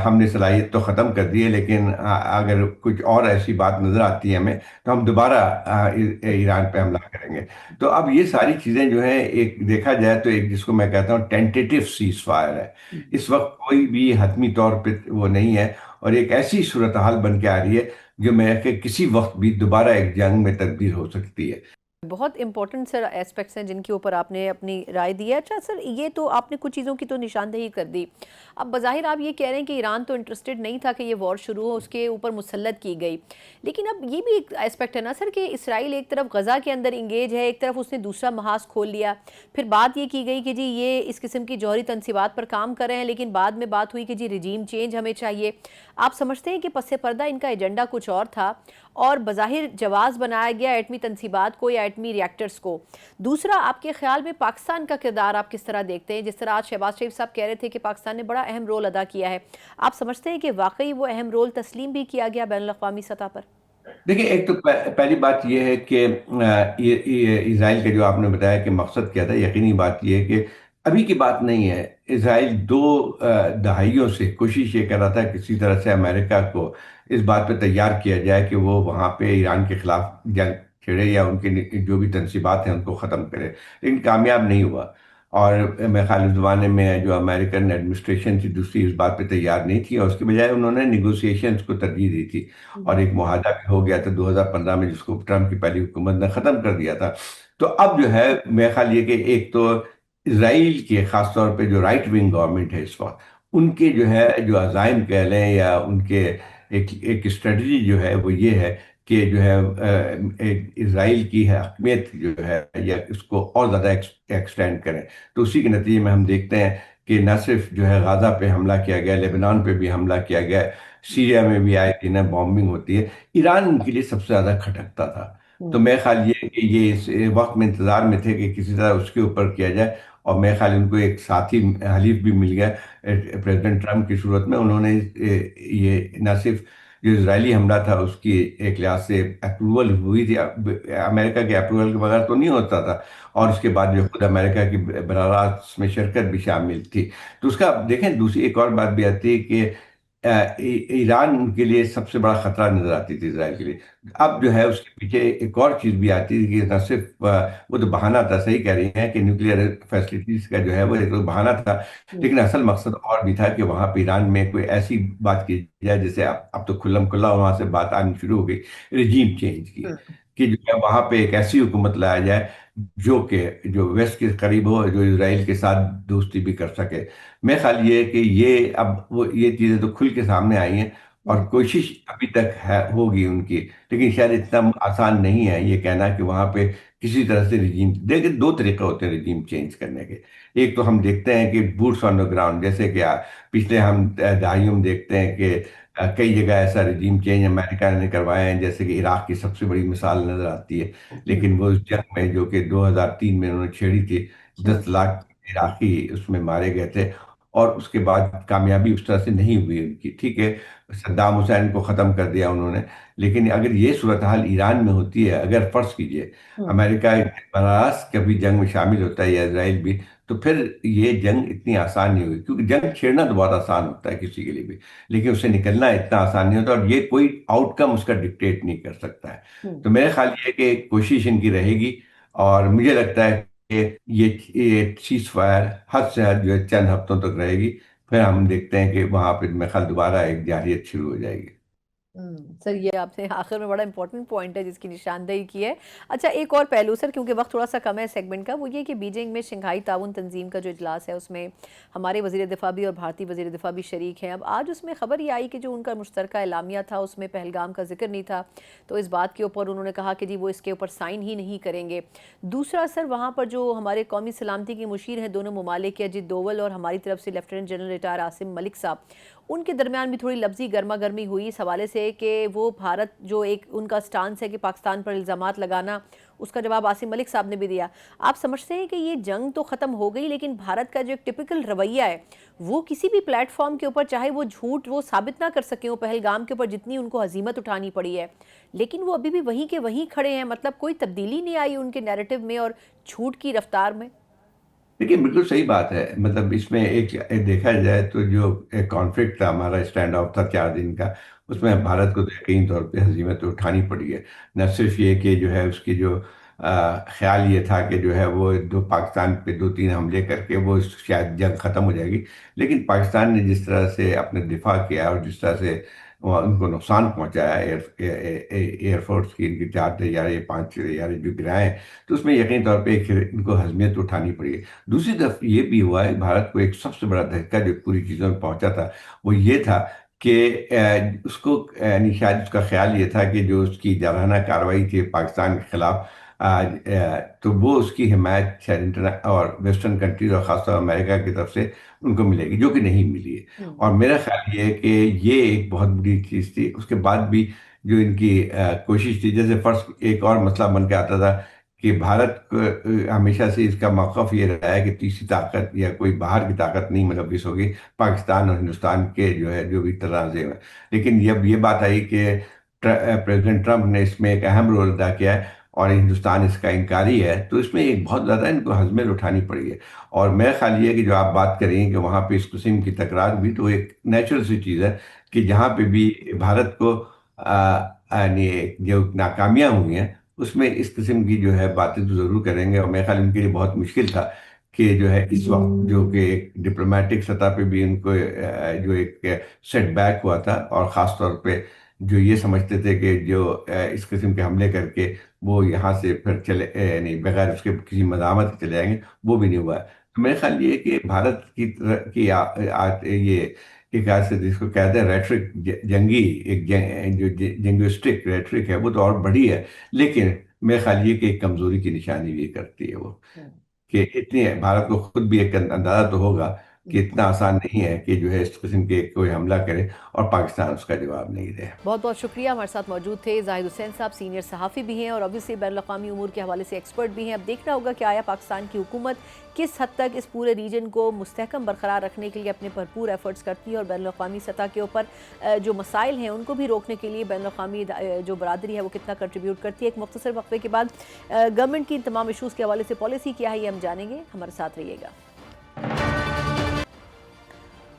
ہم نے صلاحیت تو ختم کر دی ہے، لیکن اگر کچھ اور ایسی بات نظر آتی ہے ہمیں تو ہم دوبارہ ایران پہ حملہ کریں گے۔ تو اب یہ ساری چیزیں جو ہیں، ایک دیکھا جائے تو ایک جس کو میں کہتا ہوں ٹینٹیٹیو سیز فائر ہے، اس وقت کوئی بھی حتمی طور پہ وہ نہیں ہے، اور ایک ایسی صورتحال بن کے آ رہی ہے جو میں کہ کسی وقت بھی دوبارہ ایک جنگ میں تبدیل ہو سکتی ہے۔ بہت امپورٹنٹ سر ایسپیکٹس ہیں جن کے اوپر آپ نے اپنی رائے دی ہے۔ اچھا سر، یہ تو آپ نے کچھ چیزوں کی تو نشاندہی کر دی، اب بظاہر آپ یہ کہہ رہے ہیں کہ ایران تو انٹرسٹڈ نہیں تھا کہ یہ وار شروع ہو، اس کے اوپر مسلط کی گئی، لیکن اب یہ بھی ایک ایسپیکٹ ہے نا سر کہ اسرائیل ایک طرف غزہ کے اندر انگیج ہے، ایک طرف اس نے دوسرا محاذ کھول لیا، پھر بات یہ کی گئی کہ جی یہ اس قسم کی جوہری تنصیبات پر کام کر رہے ہیں، لیکن بعد میں بات ہوئی کہ جی رجیم چینج ہمیں چاہیے۔ آپ سمجھتے ہیں کہ پس پردہ ان کا ایجنڈا کچھ اور تھا، اور بظاہر جواز بنایا گیا ایٹمی تنصیبات کو یا ایٹمی ریاکٹرز کو؟ دوسرا، آپ کے خیال میں پاکستان کا کردار آپ کس طرح دیکھتے ہیں؟ جس طرح آج شہباز شریف صاحب کہہ رہے تھے کہ پاکستان نے بڑا اہم رول ادا کیا ہے، آپ سمجھتے ہیں کہ واقعی وہ اہم رول تسلیم بھی کیا گیا بین الاقوامی سطح پر؟ دیکھیں، ایک تو پہلی بات یہ ہے کہ اسرائیل کا جو آپ نے بتایا کہ مقصد کیا تھا، یقینی بات یہ ہے کہ ابھی کی بات نہیں ہے۔ اسرائیل دو دہائیوں سے کوشش یہ کر رہا تھا کسی طرح سے امریکہ کو اس بات پہ تیار کیا جائے کہ وہ وہاں پہ ایران کے خلاف جنگ چھیڑے یا ان کی جو بھی تنصیبات ہیں ان کو ختم کرے، لیکن کامیاب نہیں ہوا۔ اور میں خیال اس زمانے میں جو امریکن ایڈمنسٹریشن تھی دوسری اس بات پہ تیار نہیں تھی، اور اس کے بجائے انہوں نے نیگوسیشنز کو ترجیح دی تھی، اور ایک معاہدہ بھی ہو گیا تھا 2015 میں جس کو ٹرمپ کی پہلی حکومت نے ختم کر دیا تھا۔ تو اب جو ہے میرا خیال یہ کہ ایک تو اسرائیل کے خاص طور پہ جو رائٹ ونگ گورنمنٹ ہے اس وقت، ان کے جو ہے جو عزائم کہہ لیں یا ان کے ایک اسٹریٹجی جو ہے وہ یہ ہے کہ جو ہے ایک اسرائیل کی حکمیت جو ہے یا اس کو اور زیادہ ایکسٹینڈ کریں۔ تو اسی کے نتیجے میں ہم دیکھتے ہیں کہ نہ صرف جو ہے غازہ پہ حملہ کیا گیا، لیبنان پہ بھی حملہ کیا گیا، سیریا میں بھی آئے دن بامبنگ ہوتی ہے۔ ایران ان کے لیے سب سے زیادہ کھٹکتا تھا، تو میرے خیال یہ ہے کہ یہ اس وقت میں انتظار میں تھے کہ کسی طرح اس کے اوپر کیا جائے، اور میرے خیال ان کو ایک ساتھی حلیف بھی مل گیا پریزیڈنٹ ٹرمپ کی صورت میں۔ انہوں نے یہ نہ صرف جو اسرائیلی حملہ تھا اس کی ایک لحاظ سے اپروول ہوئی تھی، امریکہ کے اپروول کے بغیر تو نہیں ہوتا تھا، اور اس کے بعد جو خود امریکہ کی براہ راست اس میں شرکت بھی شامل تھی۔ تو اس کا دیکھیں دوسری ایک اور بات بھی آتی ہے کہ ایران کے لیے سب سے بڑا خطرہ نظر آتی تھی اسرائیل کے لیے۔ اب جو ہے اس کے پیچھے ایک اور چیز بھی آتی تھی کہ نہ صرف وہ تو بہانہ تھا، صحیح کہہ رہی ہیں کہ نیوکلیئر فیسلٹیز کا جو ہے وہ ایک بہانہ تھا، لیکن اصل مقصد اور بھی تھا کہ وہاں پہ ایران میں کوئی ایسی بات کی جائے جیسے اب تو کھلم کھلا وہاں سے بات آنی شروع ہو گئی رجیم چینج کی، کہ جو ہے وہاں پہ ایک ایسی حکومت لایا جائے جو ویسٹ کے قریب ہو، جو اسرائیل کے ساتھ دوستی بھی کر سکے۔ میں خیال یہ ہے کہ یہ اب یہ چیزیں تو کھل کے سامنے آئی ہیں، اور کوشش ابھی تک ہے ہوگی ان کی، لیکن شاید اتنا آسان نہیں ہے یہ کہنا کہ وہاں پہ کسی طرح سے رجیم، دیکھیں دو طریقے ہوتے ہیں رجیم چینج کرنے کے۔ ایک تو ہم دیکھتے ہیں کہ بوٹس آن دا گراؤنڈ، جیسے کہ پچھلے ہم دہائیوں میں دیکھتے ہیں کہ کئی جگہ ایسا رجیم چینج امریکہ نے کروائے ہیں، جیسے کہ عراق کی سب سے بڑی مثال نظر آتی ہے، لیکن وہ اس جنگ میں جو کہ 2003 میں انہوں نے چھیڑی تھی، 10 لاکھ عراقی اس میں مارے گئے تھے، اور اس کے بعد کامیابی اس طرح سے نہیں ہوئی ان کی۔ ٹھیک ہے، صدام حسین کو ختم کر دیا انہوں نے، لیکن اگر یہ صورتحال ایران میں ہوتی ہے، اگر فرض کیجئے امریکہ براہ راست کبھی جنگ میں شامل ہوتا ہے یا اسرائیل بھی، تو پھر یہ جنگ اتنی آسان نہیں ہوگی، کیونکہ جنگ چھیڑنا تو بہت آسان ہوتا ہے کسی کے لیے بھی، لیکن اس سے نکلنا اتنا آسان نہیں ہوتا، اور یہ کوئی آؤٹ کم اس کا ڈکٹیٹ نہیں کر سکتا ہے۔ تو میرے خیال یہ ہے کہ کوشش ان کی رہے گی، اور مجھے لگتا ہے کہ یہ سیز فائر حد سے حد جو ہے چند ہفتوں تک رہے گی، پھر ہم دیکھتے ہیں کہ وہاں پہ میرے خیال دوبارہ ایک جارحیت شروع ہو جائے گی۔ سر یہ آپ نے آخر میں بڑا امپورٹنٹ پوائنٹ ہے جس کی نشاندہی کی ہے. اچھا ایک اور پہلو سر، کیونکہ وقت تھوڑا سا کم ہے سیگمنٹ کا، وہ یہ کہ بیجنگ میں شنگھائی تعاون تنظیم کا جو اجلاس ہے اس میں ہمارے وزیر دفاع بھی اور بھارتی وزیر دفاع بھی شریک ہیں. اب آج اس میں خبر یہ آئی کہ جو ان کا مشترکہ اعلامیہ تھا اس میں پہلگام کا ذکر نہیں تھا، تو اس بات کے اوپر انہوں نے کہا کہ جی وہ اس کے اوپر سائن ہی نہیں کریں گے. دوسرا سر، وہاں پر جو ہمارے قومی سلامتی کے مشیر ہیں دونوں ممالک کے، اجیت دوول اور ہماری طرف سے لیفٹیننٹ جنرل ریٹائر عاصم ملک صاحب، ان کے درمیان بھی تھوڑی لفظی گرما گرمی ہوئی اس حوالے سے کہ وہ بھارت جو ایک ان کا سٹانس ہے کہ پاکستان پر الزامات لگانا، اس کا جواب عاصم ملک صاحب نے بھی دیا. آپ سمجھتے ہیں کہ یہ جنگ تو ختم ہو گئی، لیکن بھارت کا جو ایک ٹپیکل رویہ ہے وہ کسی بھی پلیٹ فارم کے اوپر، چاہے وہ جھوٹ وہ ثابت نہ کر سکیں، وہ پہلگام کے اوپر جتنی ان کو ہزیمت اٹھانی پڑی ہے، لیکن وہ ابھی بھی وہیں کے وہیں کھڑے ہیں، مطلب کوئی تبدیلی نہیں آئی ان کے نیریٹو میں اور جھوٹ کی رفتار میں؟ دیکھیے بالکل صحیح بات ہے. مطلب اس میں ایک دیکھا جائے تو جو ایک کانفلکٹ تھا، ہمارا اسٹینڈ آف تھا 4 دن کا، اس میں بھارت کو تو یقینی طور پہ ہزیمت اٹھانی پڑی ہے. نہ صرف یہ کہ جو ہے اس کی جو خیال یہ تھا کہ جو ہے وہ پاکستان پہ 2-3 حملے کر کے وہ شاید جنگ ختم ہو جائے گی، لیکن پاکستان نے جس طرح سے اپنے دفاع کیا اور جس طرح سے ان کو نقصان پہنچایا، ایئر فورس کی ان کی 4 طیارے 5 طیارے جو گرائے، تو اس میں یقینی طور پہ ان کو ہزیمت اٹھانی پڑی ہے. دوسری طرف یہ بھی ہوا ہے بھارت کو ایک سب سے بڑا دھچکا جو پوری چیزوں میں پہنچا تھا وہ یہ تھا کہ اس کو شاید اس کا خیال یہ تھا کہ جو اس کی جارحانہ کارروائی تھی پاکستان کے خلاف، تو وہ اس کی حمایت شاید اور ویسٹرن کنٹریز اور خاص طور امریکہ کی طرف سے ان کو ملے گی، جو کہ نہیں ملی ہے. اور میرا خیال یہ ہے کہ یہ ایک بہت بڑی چیز تھی. اس کے بعد بھی جو ان کی کوشش تھی، جیسے فرض ایک اور مسئلہ بن کے آتا تھا کہ بھارت کو ہمیشہ سے اس کا موقف یہ رہا ہے کہ تیسری طاقت یا کوئی باہر کی طاقت نہیں ملوث ہوگی پاکستان اور ہندوستان کے جو بھی تنازع ہیں. لیکن جب یہ بات آئی کہ پریزیڈنٹ ٹرمپ نے اس میں ایک اہم رول ادا کیا ہے اور ہندوستان اس کا انکاری ہے، تو اس میں ایک بہت زیادہ ان کو ہزمت اٹھانی پڑی ہے. اور میرا خیال یہ ہے کہ جو آپ بات کریں کہ وہاں پہ اس قسم کی تکرار بھی تو ایک نیچرل سی چیز ہے کہ جہاں پہ بھی بھارت کو یعنی جو ناکامیاں ہوئی ہیں اس میں اس قسم کی جو ہے باتیں تو ضرور کریں گے. اور میرے خیال ان کے لیے بہت مشکل تھا کہ جو ہے اس وقت جو کہ ایک ڈپلومیٹک سطح پہ بھی ان کو جو ایک سیٹ بیک ہوا تھا، اور خاص طور پہ جو یہ سمجھتے تھے کہ جو اس قسم کے حملے کر کے وہ یہاں سے پھر چلے یعنی بغیر اس کے کسی مزاحمت کے چلے جائیں گے، وہ بھی نہیں ہوا ہے. تو میرے خیال یہ ہے کہ بھارت کی یہ ایک آج سے جس کو کہتے ہیں ریٹرک جنگی، ایک جو جنگوسٹک ریٹرک ہے وہ تو اور بڑی ہے، لیکن میرے خیال یہ کہ ایک کمزوری کی نشانی بھی کرتی ہے وہ، کہ اتنی بھارت کو خود بھی ایک اندازہ تو ہوگا کہ اتنا آسان نہیں ہے کہ جو ہے اس قسم کے کوئی حملہ کرے اور پاکستان اس کا جواب نہیں دے. بہت بہت شکریہ. ہمارے ساتھ موجود تھے زاہد حسین صاحب، سینئر صحافی بھی ہیں اور obviously بین الاقوامی امور کے حوالے سے ایکسپرٹ بھی ہیں. اب دیکھنا ہوگا کہ آیا پاکستان کی حکومت کس حد تک اس پورے ریجن کو مستحکم برقرار رکھنے کے لیے اپنے بھرپور ایفرٹس کرتی ہے اور بین الاقوامی سطح کے اوپر جو مسائل ہیں ان کو بھی روکنے کے لیے بین الاقوامی جو برادری ہے وہ کتنا کنٹریبیوٹ کرتی ہے. ایک مختصر وقفے کے بعد گورنمنٹ کی ان تمام ایشوز کے حوالے سے پالیسی کیا ہے یہ ہم جانیں گے. ہمارے ساتھ رہیے گا.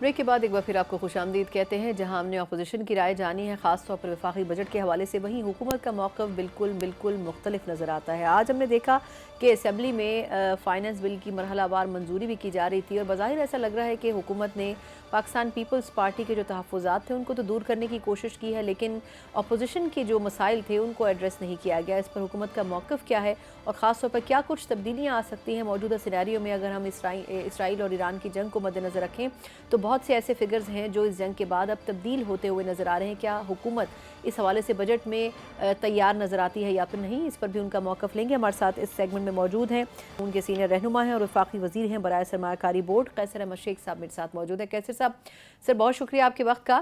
بریک کے بعد ایک بار پھر آپ کو خوش آمدید کہتے ہیں. جہاں ہم نے اپوزیشن کی رائے جانی ہے خاص طور پر وفاقی بجٹ کے حوالے سے، وہیں حکومت کا موقف بالکل مختلف نظر آتا ہے. آج ہم نے دیکھا کہ اسمبلی میں فائنانس بل کی مرحلہ وار منظوری بھی کی جا رہی تھی اور بظاہر ایسا لگ رہا ہے کہ حکومت نے پاکستان پیپلز پارٹی کے جو تحفظات تھے ان کو تو دور کرنے کی کوشش کی ہے، لیکن اپوزیشن کے جو مسائل تھے ان کو ایڈریس نہیں کیا گیا. اس پر حکومت کا موقف کیا ہے اور خاص طور پر کیا کچھ تبدیلیاں آ سکتی ہیں موجودہ سینیریو میں؟ اگر ہم اسرائیل اور ایران کی جنگ کو مد نظر رکھیں تو بہت سے ایسے فگرز ہیں جو اس جنگ کے بعد اب تبدیل ہوتے ہوئے نظر آ رہے ہیں. کیا حکومت اس حوالے سے بجٹ میں تیار نظر آتی ہے یا پھر نہیں؟ اس پر بھی ان کا موقف لیں گے. ہمارے ساتھ اس سیگمنٹ میں موجود ہیں ان کے سینئر رہنما ہیں اور وفاقی وزیر ہیں برائے سرمایہ کاری بورڈ، قیصر احمد شیخ صاحب میرے ساتھ موجود ہیں. قیصر صاحب، سر بہت شکریہ آپ کے وقت کا.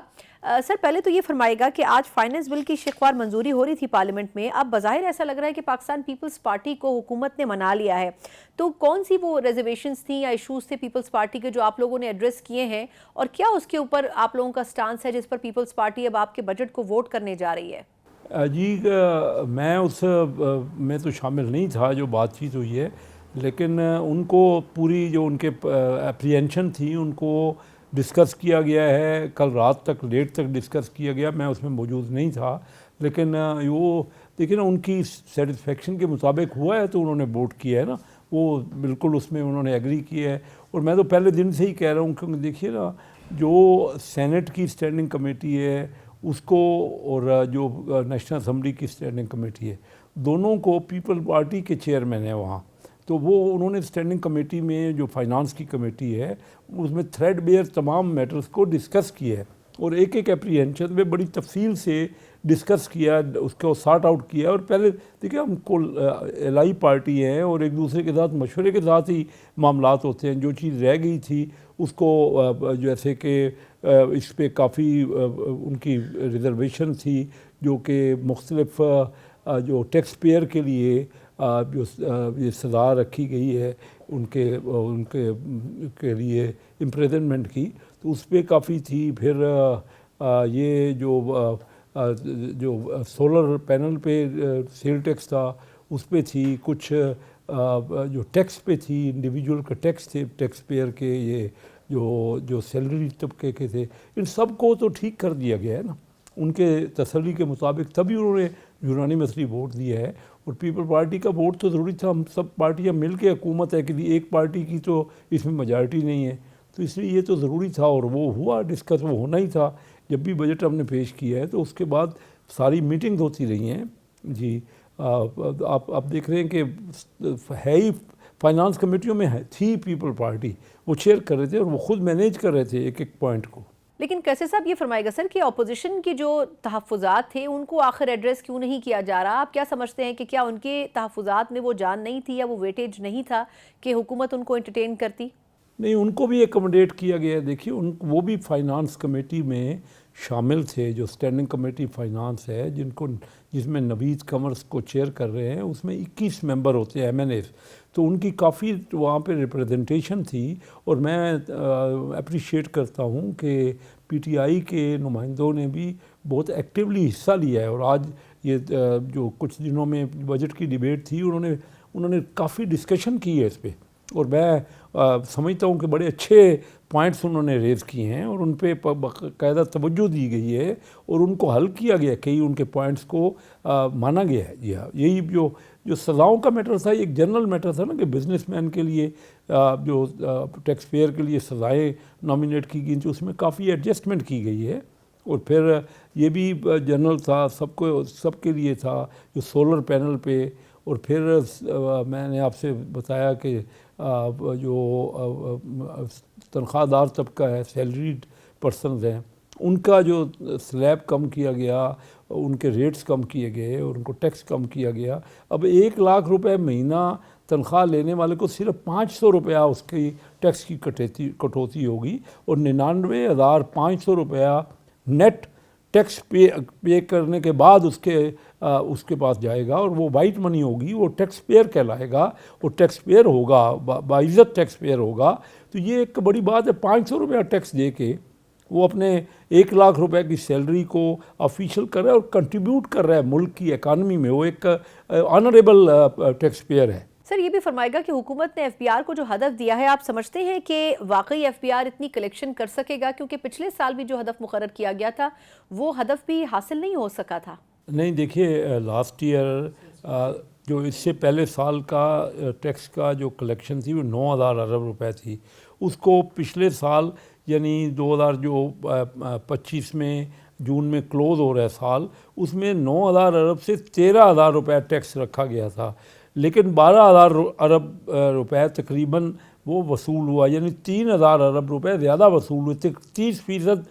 سر پہلے تو یہ فرمائے گا کہ آج فائنانس بل کی شقوار منظوری ہو رہی تھی پارلیمنٹ میں، اب بظاہر ایسا لگ رہا ہے کہ پاکستان پیپلز پارٹی کو حکومت نے منا لیا ہے، تو کون سی وہ ریزرویشنز تھیں یا ایشوز تھے پیپلز پارٹی کے جو آپ لوگوں نے ایڈریس کیے ہیں، اور کیا اس کے اوپر آپ لوگوں کا سٹانس ہے جس پر پیپلز پارٹی اب آپ کے بجٹ کو ووٹ کرنے جا رہی ہے؟ جی میں تو شامل نہیں تھا جو بات چیت ہوئی ہے، لیکن ان کو پوری جو ان کے اپریہنشن تھی ان کو ڈسکس کیا گیا ہے. کل رات تک لیٹ تک ڈسکس کیا گیا، میں اس میں موجود نہیں تھا، لیکن وہ دیکھیں نا ان کی سیٹسفیکشن کے مطابق ہوا ہے تو انہوں نے ووٹ کیا ہے نا، وہ بالکل اس میں انہوں نے ایگری کیا ہے. اور میں تو پہلے دن سے ہی کہہ رہا ہوں کہ دیکھیے نا جو سینٹ کی اسٹینڈنگ کمیٹی ہے اس کو اور جو نیشنل اسمبلی کی اسٹینڈنگ کمیٹی ہے، دونوں کو پیپل پارٹی کے چیئرمین ہیں وہاں، تو وہ انہوں نے اسٹینڈنگ کمیٹی میں جو فائنانس کی کمیٹی ہے اس میں تھریڈ بیئر تمام میٹرز کو ڈسکس کیا ہے اور ایک ایک اپریہنشن میں بڑی تفصیل سے ڈسکس کیا، اس کو سارٹ آؤٹ کیا. اور پہلے دیکھیں ہم کو الائی پارٹی ہیں اور ایک دوسرے کے ساتھ مشورے کے ساتھ ہی معاملات ہوتے ہیں. جو چیز رہ گئی تھی اس کو جیسے کہ اس پہ کافی ان کی ریزرویشن تھی جو کہ مختلف جو ٹیکس پیئر کے لیے جو یہ سزا رکھی گئی ہے ان کے لیے امپریزنمنٹ کی، تو اس پہ کافی تھی. پھر یہ جو سولر پینل پہ سیل ٹیکس تھا اس پہ تھی، کچھ جو ٹیکس پہ تھی انڈیویجول کا ٹیکس تھے ٹیکس پیئر کے، یہ جو سیلری طبقے کے تھے، ان سب کو تو ٹھیک کر دیا گیا ہے نا ان کے تسلی کے مطابق. تبھی انہوں نے یونانیمسلی ووٹ دیا ہے. اور پیپل پارٹی کا ووٹ تو ضروری تھا، ہم سب پارٹیاں مل کے حکومت ہے کہ ایک پارٹی کی تو اس میں میجارٹی نہیں ہے، تو اس لیے یہ تو ضروری تھا اور وہ ہوا ڈسکس، وہ ہونا ہی تھا. جب بھی بجٹ ہم نے پیش کیا ہے تو اس کے بعد ساری میٹنگز ہوتی رہی ہیں. جی آپ دیکھ رہے ہیں کہ ہے ہی فائنانس کمیٹیوں میں تھی پیپل پارٹی، وہ چیئر کر رہے تھے اور وہ خود مینیج کر رہے تھے ایک ایک پوائنٹ کو. لیکن کیسے صاحب یہ فرمائے گا سر کہ اپوزیشن کی جو تحفظات تھے ان کو آخر ایڈریس کیوں نہیں کیا جا رہا؟ آپ کیا سمجھتے ہیں کہ کیا ان کے تحفظات میں وہ جان نہیں تھی یا وہ ویٹیج نہیں تھا کہ حکومت ان کو انٹرٹین کرتی؟ نہیں، ان کو بھی ایکوموڈیٹ کیا گیا ہے. دیکھیے وہ بھی فائنانس کمیٹی میں شامل تھے. جو اسٹینڈنگ کمیٹی فائنانس ہے جس میں نوید قمر کو چیئر کر رہے ہیں، اس میں 21 ممبر ہوتے ہیں MNAs، تو ان کی کافی وہاں پہ ریپریزنٹیشن تھی. اور میں اپریشیٹ کرتا ہوں کہ PTI کے نمائندوں نے بھی بہت ایکٹیولی حصہ لیا ہے. اور آج یہ جو کچھ دنوں میں بجٹ کی ڈیبیٹ تھی انہوں نے کافی ڈسکشن کی ہے اس پہ، اور میں سمجھتا ہوں کہ بڑے اچھے پوائنٹس انہوں نے ریز کیے ہیں اور ان پہ باقاعدہ توجہ دی گئی ہے اور ان کو حل کیا گیا ہے. کئی ان کے پوائنٹس کو مانا گیا ہے. جی ہاں، یہی جو سزاؤں کا میٹر تھا، ایک جنرل میٹر تھا نا کہ بزنس مین کے لیے جو ٹیکس پیئر کے لیے سزائیں نامینیٹ کی گئی تھیں، اس میں کافی ایڈجسٹمنٹ کی گئی ہے. اور پھر یہ بھی جنرل تھا، سب کے لیے تھا جو سولر پینل پہ. اور پھر میں نے آپ سے بتایا کہ جو تنخواہ دار طبقہ ہے، سیلریڈ پرسنز ہیں، ان کا جو سلیب کم کیا گیا، ان کے ریٹس کم کیے گئے اور ان کو ٹیکس کم کیا گیا. اب 1 لاکھ روپے مہینہ تنخواہ لینے والے کو صرف 500 روپیہ اس کی ٹیکس کی کٹوتی ہوگی اور 99,500 روپیہ نیٹ ٹیکس پے کرنے کے بعد اس کے پاس جائے گا اور وہ وائٹ منی ہوگی. وہ ٹیکس پیئر کہلائے گا اور ٹیکس پیئر ہوگا، باعزت ٹیکس پیئر ہوگا. تو یہ ایک بڑی بات ہے. 500 روپیہ ٹیکس دے کے وہ اپنے 1 لاکھ روپے کی سیلری کو آفیشیل کر رہا ہے اور کنٹریبیوٹ کر رہا ہے ملک کی اکانومی میں. وہ ایک آنریبل ٹیکس پیئر ہے. سر یہ بھی فرمائے گا کہ حکومت نے FBR کو جو ہدف دیا ہے، آپ سمجھتے ہیں کہ واقعی FBR اتنی کلیکشن کر سکے گا؟ کیونکہ پچھلے سال بھی جو ہدف مقرر کیا گیا تھا وہ ہدف بھی حاصل نہیں ہو سکا تھا. نہیں، دیکھیے لاسٹ ایئر جو اس سے پہلے سال کا ٹیکس کا جو کلیکشن تھی وہ 9,000 ارب روپے تھی. اس کو پچھلے سال یعنی 2025 میں جون میں کلوز ہو رہا ہے سال، اس میں 9,000 ارب سے 13,000 روپے ٹیکس رکھا گیا تھا. لیکن 12,000 ارب روپے تقریباً وہ وصول ہوا، یعنی 3,000 ارب روپے زیادہ وصول ہوئے. 30%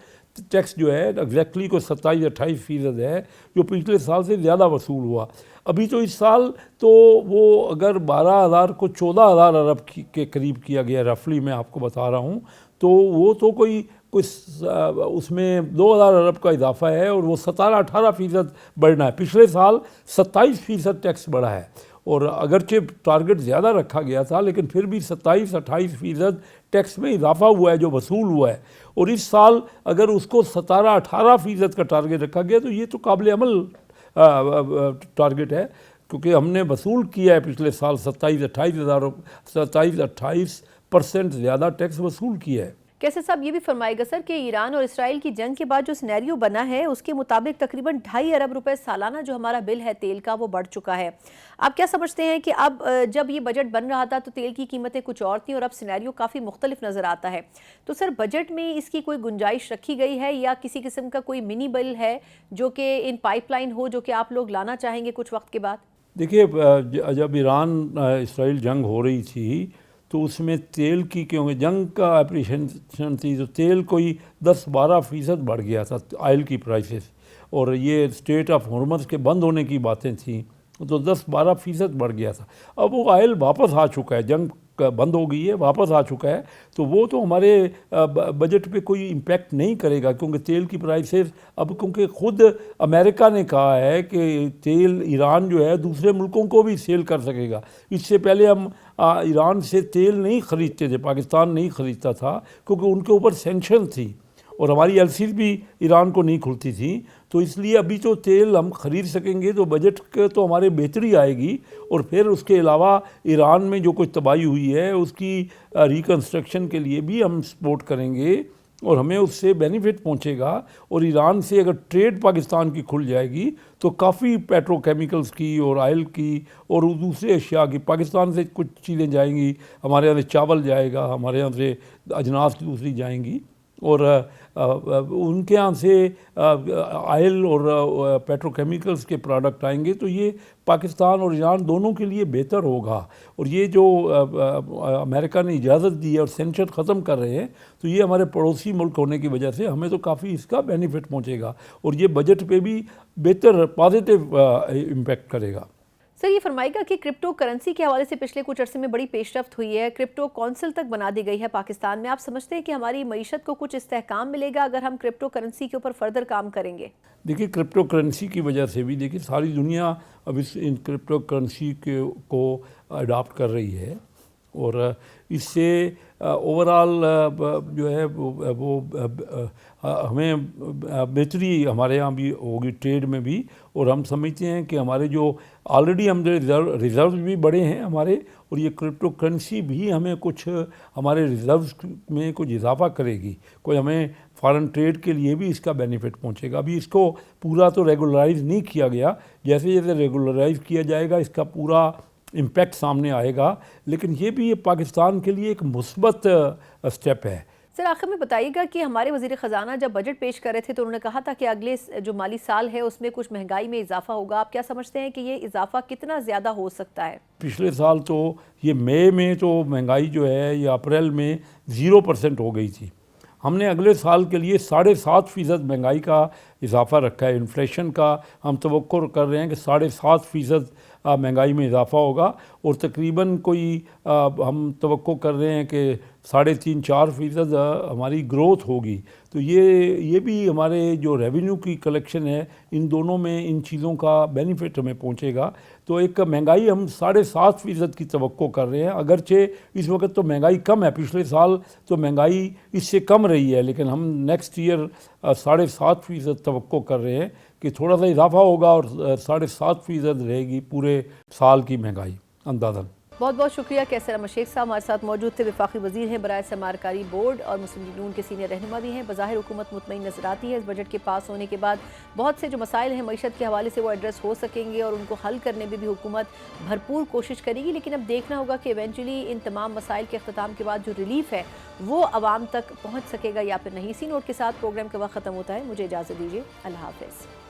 ٹیکس جو ہے ایگزیکٹلی کو 27-28% ہے جو پچھلے سال سے زیادہ وصول ہوا. ابھی تو اس سال تو وہ اگر 12,000 کو 14,000 ارب کے قریب کیا گیا، رفلی میں آپ کو بتا رہا ہوں، تو وہ تو کوئی اس میں 2,000 ارب کا اضافہ ہے اور وہ 17-18% بڑھنا ہے. پچھلے سال 27% ٹیکس بڑھا ہے اور اگرچہ ٹارگٹ زیادہ رکھا گیا تھا لیکن پھر بھی 27-28% ٹیکس میں اضافہ ہوا ہے جو وصول ہوا ہے. اور اس سال اگر اس کو 17-18% کا ٹارگٹ رکھا گیا تو یہ تو قابل عمل ٹارگٹ ہے، کیونکہ ہم نے وصول کیا ہے پچھلے سال 27-28% زیادہ ٹیکس وصول کیا ہے. कैसर साहब ये भी फरमाएगा सर कि ईरान और इसराइल की जंग के बाद जो सिनेरियो बना है उसके मुताबिक तकरीबन 2.5 अरब रुपए सालाना जो हमारा बिल है तेल का वो बढ़ चुका है। आप क्या समझते हैं कि अब जब ये बजट बन रहा था तो तेल की कीमतें कुछ और थी और अब सिनेरियो काफ़ी मुख्तलिफ नज़र आता है, तो सर बजट में इसकी कोई गुंजाइश रखी गई है या किसी किस्म का कोई मिनी बिल है जो कि इन पाइपलाइन हो जो कि आप लोग लाना चाहेंगे कुछ वक्त के बाद? देखिए, जब ईरान इसराइल जंग हो रही थी तो उसमें तेल की, क्योंकि जंग का अप्रिशिएशन थी, तो तेल कोई 10-12% बढ़ गया था ऑयल की प्राइसेस, और ये स्टेट ऑफ हॉर्मज़ के बंद होने की बातें थी तो 10-12% बढ़ गया था। अब वो ऑयल वापस आ चुका है, जंग बंद हो गई है, वापस आ चुका है, तो वो तो हमारे बजट पे कोई इम्पैक्ट नहीं करेगा, क्योंकि तेल की प्राइसेस अब, क्योंकि ख़ुद अमेरिका ने कहा है कि तेल ईरान जो है दूसरे मुल्कों को भी सेल कर सकेगा। इससे पहले हम ईरान से तेल नहीं ख़रीदते थे, पाकिस्तान नहीं ख़रीदता था क्योंकि उनके ऊपर सैंक्शन थी और हमारी एलसीज भी ईरान को नहीं खुलती थी, तो इसलिए अभी तो तेल हम ख़रीद सकेंगे तो बजट के तो हमारे बेहतरी आएगी। और फिर उसके अलावा ईरान में जो कुछ तबाही हुई है उसकी रिकन्स्ट्रक्शन के लिए भी हम सपोर्ट करेंगे और हमें उससे बेनिफिट पहुंचेगा। और ईरान से अगर ट्रेड पाकिस्तान की खुल जाएगी तो काफ़ी पेट्रोकेमिकल्स की और ऑयल की और दूसरे अशिया की, पाकिस्तान से कुछ चीज़ें जाएंगी, हमारे यहाँ से चावल जाएगा, हमारे यहाँ से अजनास दूसरी जाएंगी, और उनके यहाँ से ऑयल और पेट्रोकेमिकल्स के प्रोडक्ट आएंगे, तो ये पाकिस्तान और ईरान दोनों के लिए बेहतर होगा। और ये जो अमेरिका ने इजाज़त दी है और सेंक्शन ख़त्म कर रहे हैं, तो ये हमारे पड़ोसी मुल्क होने की वजह से हमें तो काफ़ी इसका बेनिफिट पहुँचेगा और ये बजट पे भी बेहतर पॉजिटिव इम्पेक्ट करेगा। सर ये फरमाएगा कि क्रिप्टो करेंसी के हवाले से पिछले कुछ अरसे में बड़ी पेशरफ्त हुई है, क्रिप्टो कौंसिल तक बना दी गई है पाकिस्तान में, आप समझते हैं कि हमारी मईशत को कुछ इस्तेहकाम मिलेगा अगर हम क्रिप्टो करेंसी के ऊपर फर्दर काम करेंगे? देखिए, क्रिप्टो करेंसी की वजह से भी देखिए सारी दुनिया अब इन क्रिप्टो करेंसी को अडॉप्ट कर रही है और इससे ओवरऑल जो है वो हमें बेहतरी हमारे यहाँ भी होगी, ट्रेड में भी। और हम समझते हैं कि हमारे जो ऑलरेडी हम रिज़र्व भी बढ़े हैं हमारे, और ये क्रिप्टो करेंसी भी हमें कुछ हमारे रिज़र्व्स में कुछ इजाफा करेगी, कोई हमें फॉरेन ट्रेड के लिए भी इसका बेनिफिट पहुंचेगा। अभी इसको पूरा तो रेगुलराइज नहीं किया गया, जैसे जैसे रेगुलराइज किया जाएगा इसका पूरा इम्पैक्ट सामने आएगा, लेकिन ये भी पाकिस्तान के लिए एक मुस्बत स्टेप है। सर आखिर में बताइएगा कि हमारे वज़ीर ख़जाना जब बजट पेश कर रहे थे तो उन्होंने कहा था कि अगले जो माली साल है उसमें कुछ महंगाई में इजाफा होगा, आप क्या समझते हैं कि ये इजाफा कितना ज़्यादा हो सकता है? पिछले साल तो ये मई में तो महंगाई जो है या अप्रैल में 0% हो गई थी, हमने अगले साल के लिए 7.5% महंगाई का इजाफा रखा है। इन्फ्लेशन का हम तवक्कुर कर रहे हैं कि 7.5% महंगाई में इजाफा होगा और तकरीबन कोई हम तवक्को कर रहे हैं कि 3.5-4% हमारी ग्रोथ होगी। तो ये भी हमारे जो रेवेन्यू की कलेक्शन है इन दोनों में इन चीज़ों का बेनिफिट हमें पहुंचेगा। तो एक महंगाई हम 7.5% की तवक्को कर रहे हैं, अगरचे इस वक्त तो महंगाई कम है, पिछले साल तो महंगाई इससे कम रही है, लेकिन हम नेक्स्ट ईयर 7.5% तवक्को कर रहे हैं कि थोड़ा सा इजाफा होगा और 7.5% रहेगी पूरे साल की महंगाई अंदाज़न। बहुत बहुत शुक्रिया। कैसर अहमद शेख साहब हमारे साथ मौजूद थे, वफाकी वज़ीर हैं बराए सरमाकारी बोर्ड और मुस्लिम लीग नून के सीनियर रहनुमा भी हैं। बज़ाहिर हुकूमत मुतमईन नज़र आती है, इस बजट के पास होने के बाद बहुत से जो मसाइल हैं मईशत के हवाले से वो एड्रेस हो सकेंगे और उनको हल करने में भी हुकूमत भरपूर कोशिश करेगी। लेकिन अब देखना होगा कि इवेंचुअली इन तमाम मसाइल के अख्ताम के बाद जो रिलीफ है वो आवाम तक पहुँच सकेगा या फिर नहीं। इसी नोट के साथ प्रोग्राम का वक्त ख़त्म होता है, मुझे इजाज़त दीजिए, अल्लाह हाफ़िज़।